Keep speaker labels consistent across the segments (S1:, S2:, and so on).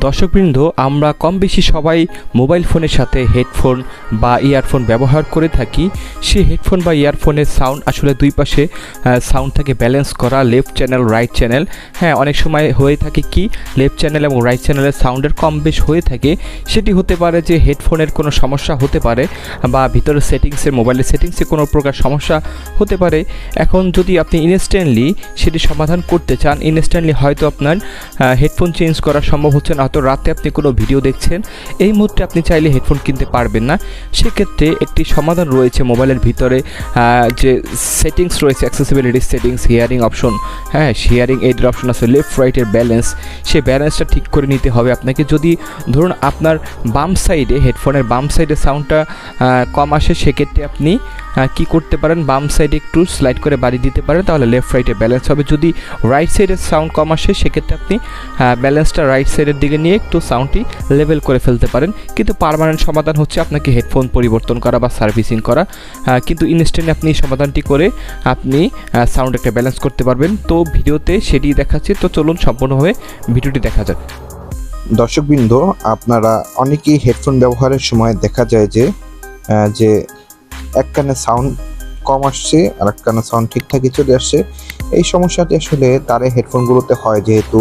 S1: দর্শকবৃন্দ, আমরা কম বেশি সবাই মোবাইল ফোনের সাথে হেডফোন বা ইয়ারফোন ব্যবহার করে থাকি। সেই হেডফোন বা ইয়ারফোনের সাউন্ড আসলে দুই পাশে সাউন্ডটাকে ব্যালেন্স করা, লেফট চ্যানেল রাইট চ্যানেল। হ্যাঁ, অনেক সময় হয়ে থাকে কি লেফট চ্যানেল এবং রাইট চ্যানেলের সাউন্ডের কম বেশ হয়ে থাকে। সেটি হতে পারে যে হেডফোনের কোনো সমস্যা হতে পারে বা ভিতরের সেটিংসের মোবাইলের সেটিংসে কোনো প্রকার সমস্যা হতে পারে। এখন যদি আপনি ইনস্ট্যান্টলি সেটি সমাধান করতে চান, ইনস্ট্যান্টলি হয়তো আপনার হেডফোন চেঞ্জ করা সম্ভব হচ্ছে না, হয়তো রাতে আপনি কোনো ভিডিও দেখছেন, এই মুহূর্তে আপনি চাইলে হেডফোন কিনতে পারবেন না। সেক্ষেত্রে একটি সমাধান রয়েছে মোবাইলের ভিতরে, যে সেটিংস রয়েছে, অ্যাক্সেসিবিলিটি সেটিংস, হিয়ারিং অপশন, হ্যাঁ হিয়ারিং এইডের অপশন আছে, লেফট রাইটের ব্যালেন্স, সেই ব্যালেন্সটা ঠিক করে নিতে হবে আপনাকে। যদি ধরুন আপনার বাম সাইডে, হেডফোনের বাম সাইডে সাউন্ডটা কম আসে, সেক্ষেত্রে আপনি কি করতে পারেন, বাম সাইডে একটু স্লাইড করে বাড়িয়ে দিতে পারেন, তাহলে লেফট রাইটে ব্যালেন্স হবে। যদি রাইট সাইডের সাউন্ড কম আসে, সেক্ষেত্রে আপনি ব্যালেন্সটা রাইট সাইডের দিকে নিয়ে একটু সাউন্ডটি লেভেল করে ফেলতে পারেন। কিন্তু পার্মানেন্ট সমাধান হচ্ছে আপনাকে হেডফোন পরিবর্তন করা বা সার্ভিসিং করা। কিন্তু ইনস্ট্যান্ট আপনি সমাধানটি করে আপনি সাউন্ড একটা ব্যালেন্স করতে পারবেন। তো ভিডিওতে সেটি দেখাচ্ছি, তো চলুন সম্পূর্ণভাবে ভিডিওটি দেখা যাক।
S2: দর্শকবৃন্দ, আপনারা অনেকেই হেডফোন ব্যবহারের সময় দেখা যায় যে এক কানে সাউন্ড কম আসছে আর এক কানে সাউন্ড ঠিকঠাকই চলে আসছে। এই সমস্যাটি আসলে তারে হেডফোনগুলোতে হয়, যেহেতু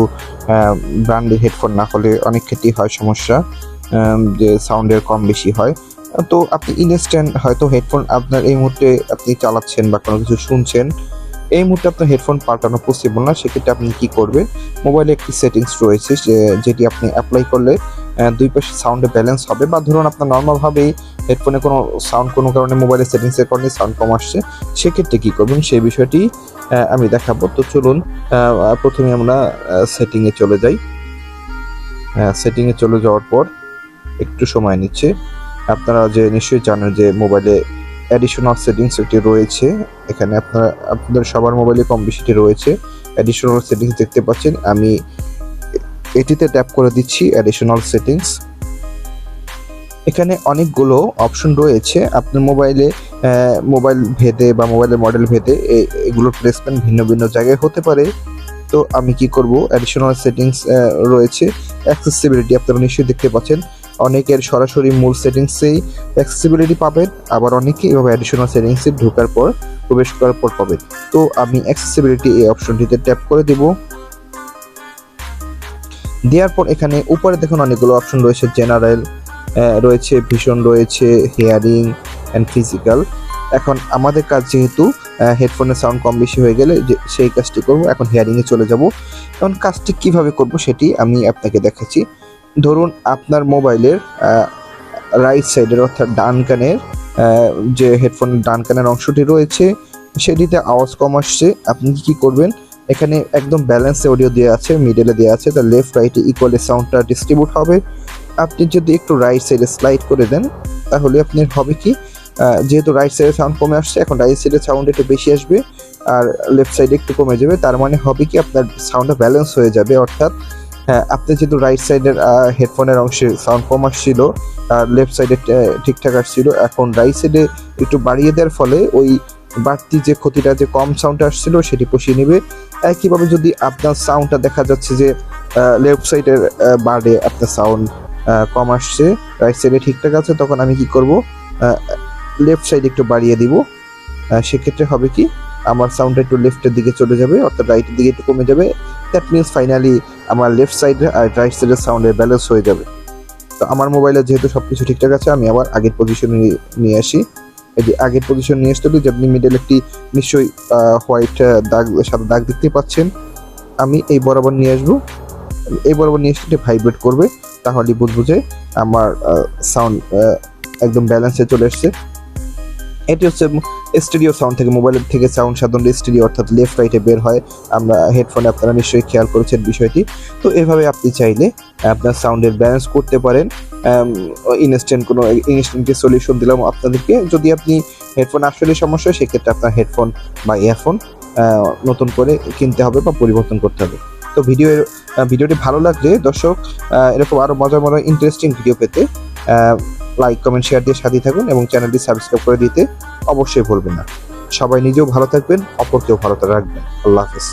S2: ব্র্যান্ডের হেডফোন না হলে অনেক ক্ষেত্রেই হয় সমস্যা, যে সাউন্ডের কম বেশি হয়। তো আপনি ইনস্ট্যান্ট হয়তো হেডফোন আপনার এই মুহূর্তে আপনি চালাচ্ছেন বা কোনো কিছু শুনছেন, এই মুহূর্তে আপনার হেডফোন পাল্টানো পসিবল না। সেক্ষেত্রে আপনি কী করবেন, মোবাইলে একটি সেটিংস রয়েছে যেটি আপনি অ্যাপ্লাই করলে দুই পাশে সাউন্ডে ব্যালেন্স হবে। বা ধরুন আপনার নর্মালভাবেই হেডফোনে কোনো সাউন্ড কোনো কারণে মোবাইলের সেটিংসের কারণে সাউন্ড কম আসছে, সেক্ষেত্রে কী করবেন সেই বিষয়টি আমি দেখাবো। তো চলুন প্রথমে আমরা সেটিংয়ে চলে যাই। সেটিংয়ে চলে যাওয়ার পর একটু সময় নিচ্ছে। আপনারা যে নিশ্চয়ই জানেন যে মোবাইলে অ্যাডিশনাল সেটিংস একটি রয়েছে। এখানে আপনাদের সবার মোবাইলে কম বেশিটি রয়েছে। অ্যাডিশনাল সেটিংস দেখতে পাচ্ছেন, আমি এটিতে ট্যাপ করে দিচ্ছি অ্যাডিশনাল সেটিংস। এখানে অনেকগুলো অপশন রয়েছে। আপনার মোবাইল ভেদে বা মোবাইলের মডেল ভেদে এগুলোর প্লেসমেন্ট ভিন্ন ভিন্ন জায়গায় হতে পারে। তো আমি কি করব, অ্যাডিশনাল সেটিংস রয়েছে অ্যাক্সেসিবিলিটি, আপনারা নিশ্চয়ই দেখতে পাচ্ছেন। অনেকের সরাসরি মূল সেটিংসেই অ্যাক্সেসিবিলিটি পাবেন, আবার অনেকে এভাবে অ্যাডিশনাল সেটিংসে প্রবেশ করার পর পাবেন। তো আমি অ্যাক্সেসিবিলিটি এই অপশনটিতে ট্যাপ করে দেব। দেওয়ার পর এখানে উপরে দেখুন অনেকগুলো অপশন রয়েছে, জেনারেল রয়েছে, ভিশন রয়েছে, হিয়ারিং অ্যান্ড ফিজিক্যাল। এখন আমাদের কাজ যেহেতু হেডফোনের সাউন্ড কম বেশি হয়ে গেলে সেই কাজটি করব। এখন হিয়ারিংয়ে চলে যাব। এখন কাজটি কিভাবে করব সেটি আমি আপনাকে দেখাচ্ছি। ধরুন আপনার মোবাইলের রাইট সাইডের অর্থাৎ ডান কানের যে হেডফোনের ডান কানের অংশটি রয়েছে, সেটিতে আওয়াজ কম আসছে। আপনি কি করবেন, এখানে একদম ব্যালেন্সে অডিও দেওয়া আছে, মিডলে দেওয়া আছে, তার লেফট রাইটে ইকুয়ালি সাউন্ডটা ডিস্ট্রিবিউট হবে। আপনি যদি একটু রাইট সাইডে স্লাইড করে দেন, তাহলে আপনার হবে কি, যেহেতু রাইট সাইডে সাউন্ড কমে আসছে, এখন রাইট সাইডে সাউন্ড একটু বেশি আসবে আর লেফট সাইডে একটু কমে যাবে। তার মানে হবে কি, আপনার সাউন্ডটা ব্যালেন্স হয়ে যাবে। অর্থাৎ আপনি যেহেতু রাইট সাইডের হেডফোনের অংশে সাউন্ড কম আসছিল আর লেফট সাইডে ঠিকঠাক আসছিল, এখন রাইট সাইডে একটু বাড়িয়ে দেওয়ার ফলে ওই বাড়তি যে ক্ষতিটা, যে কম সাউন্ডটা আসছিল সেটি পুষিয়ে নেবে। একইভাবে যদি আপনার সাউন্ডটা দেখা যাচ্ছে যে লেফট সাইডের বারে আপনার সাউন্ড কম আসছে, রাইট সাইডে ঠিকঠাক আছে, তখন আমি কি করব, লেফট সাইড একটু বাড়িয়ে দিব। সেক্ষেত্রে হবে কি, আমার সাউন্ডটা একটু লেফটের দিকে চলে যাবে, অর্থাৎ রাইটের দিকে একটু কমে যাবে। দ্যাট মিনস ফাইনালি আমার লেফট সাইডে আর রাইট সাইডের সাউন্ডের ব্যালেন্স হয়ে যাবে। তো আমার মোবাইলে যেহেতু সব কিছু ঠিকঠাক আছে, আমি আবার আগের পজিশনে নিয়ে আসি। এই যে আগের পজিশন নিয়ে আসতে হলে যে আপনি মিডল একটি নিশ্চয়ই হোয়াইট দাগ, সাদা দাগ দেখতে পাচ্ছেন, আমি এই বরাবর নিয়ে আসবো। এই বরাবর নিয়ে আসলে ভাইব্রেট করবে, তাহলে বুঝবো যে আমার সাউন্ড একদম ব্যালেন্সে চলে এসছে। এটি হচ্ছে স্টুডিও সাউন্ড থেকে, মোবাইলের থেকে সাউন্ড সাধারণত স্টুডিও অর্থাৎ লেফট রাইটে বের হয়। আমরা হেডফোনে আপনারা নিশ্চয়ই খেয়াল করেছেন বিষয়টি। তো এভাবে আপনি চাইলে আপনার সাউন্ডের ব্যালেন্স করতে পারেন। ইনস্ট্যান্ট সলিউশন দিলাম আপনাদেরকে। যদি আপনি হেডফোন আসলে সমস্যা হয়, সেক্ষেত্রে আপনার হেডফোন বা ইয়ারফোন নতুন করে কিনতে হবে বা পরিবর্তন করতে হবে। তো ভিডিওটি ভালো লাগলে দর্শক এরকম আরও মজার ইন্টারেস্টিং ভিডিও পেতে লাইক, কমেন্ট, শেয়ার দিয়ে সাথে থাকুন এবং চ্যানেলটি সাবস্ক্রাইব করে দিতে অবশ্যই ভুলবেন না। সবাই নিজেও ভালো থাকবেন, অপরকেও ভালো রাখবেন। আল্লাহ হাফেজ।